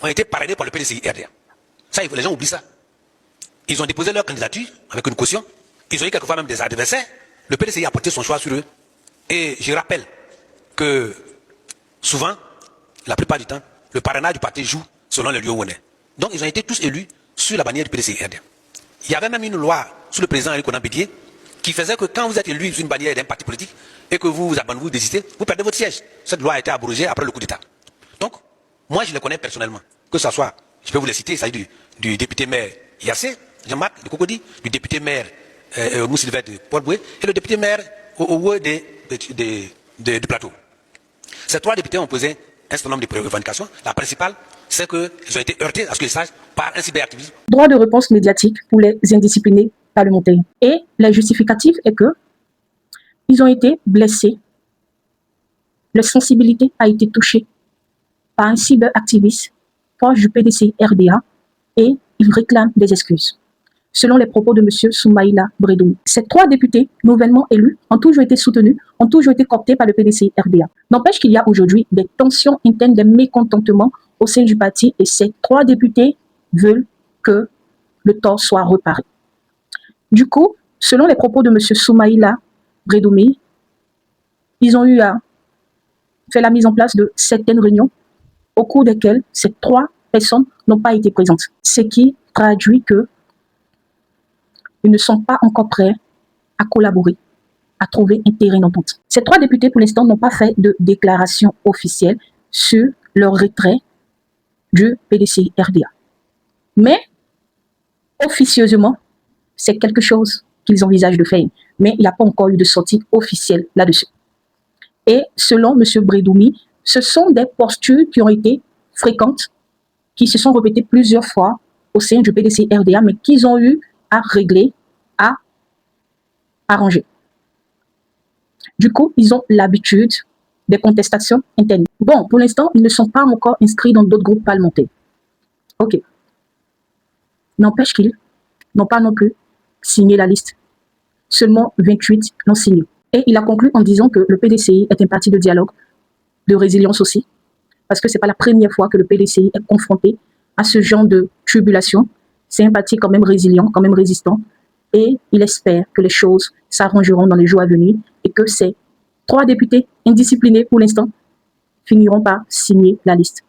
ont été parrainés par le PDCI RDA. Ça, les gens oublient ça. Ils ont déposé leur candidature avec une caution. Ils ont eu quelquefois même des adversaires. Le PDCI a porté son choix sur eux. Et je rappelle que souvent, la plupart du temps, le parrainage du parti joue selon les lieux où on est. Donc, ils ont été tous élus sur la bannière du PDCI RDA. Il y avait même une loi sous le président Henri Konan Bédié qui faisait que quand vous êtes élu sur une bannière d'un parti politique et que vous abandonnez, vous désistez, vous perdez votre siège. Cette loi a été abrogée après le coup d'État. Donc, moi, je les connais personnellement. Que ce soit, je peux vous les citer, il s'agit du député maire Yassé, Jean-Marc de Cocody, du député maire Moussilvet de Port-Boué et le député maire Ouwe du Plateau. Ces trois députés ont posé un certain nombre de revendications. La principale, c'est qu'ils ont été heurtés, à ce que je sache, par un cyberactivisme. Droit de réponse médiatique pour les indisciplinés parlementaires. Et le justificatif est que ils ont été blessés. Leur sensibilité a été touchée par un cyberactiviste proche du PDCI RDA et ils réclament des excuses. Selon les propos de M. Soumaïla Bredoumi, ces trois députés nouvellement élus ont toujours été soutenus, ont toujours été cooptés par le PDCI RDA. N'empêche qu'il y a aujourd'hui des tensions internes, des mécontentements au sein du parti et ces trois députés veulent que le tort soit réparé. Du coup, selon les propos de M. Soumaïla Bredoumi, ils ont eu à faire la mise en place de certaines réunions au cours desquelles ces trois personnes n'ont pas été présentes. Ce qui traduit que ils ne sont pas encore prêts à collaborer, à trouver un terrain d'entente. Ces trois députés, pour l'instant, n'ont pas fait de déclaration officielle sur leur retrait du PDCI RDA. Mais, officieusement, c'est quelque chose qu'ils envisagent de faire. Mais il n'y a pas encore eu de sortie officielle là-dessus. Et selon M. Bredoumi, ce sont des postures qui ont été fréquentes, qui se sont répétées plusieurs fois au sein du PDCI RDA, mais qu'ils ont eu à régler, à arranger. Du coup, ils ont l'habitude des contestations internes. Bon, pour l'instant, ils ne sont pas encore inscrits dans d'autres groupes parlementaires. Ok. N'empêche qu'ils n'ont pas non plus signé la liste. Seulement 28 l'ont signé. Et il a conclu en disant que le PDCI est un parti de dialogue, de résilience aussi, parce que ce n'est pas la première fois que le PDCI est confronté à ce genre de tribulation. C'est un parti quand même résilient, quand même résistant, et il espère que les choses s'arrangeront dans les jours à venir et que ces trois députés indisciplinés pour l'instant finiront par signer la liste.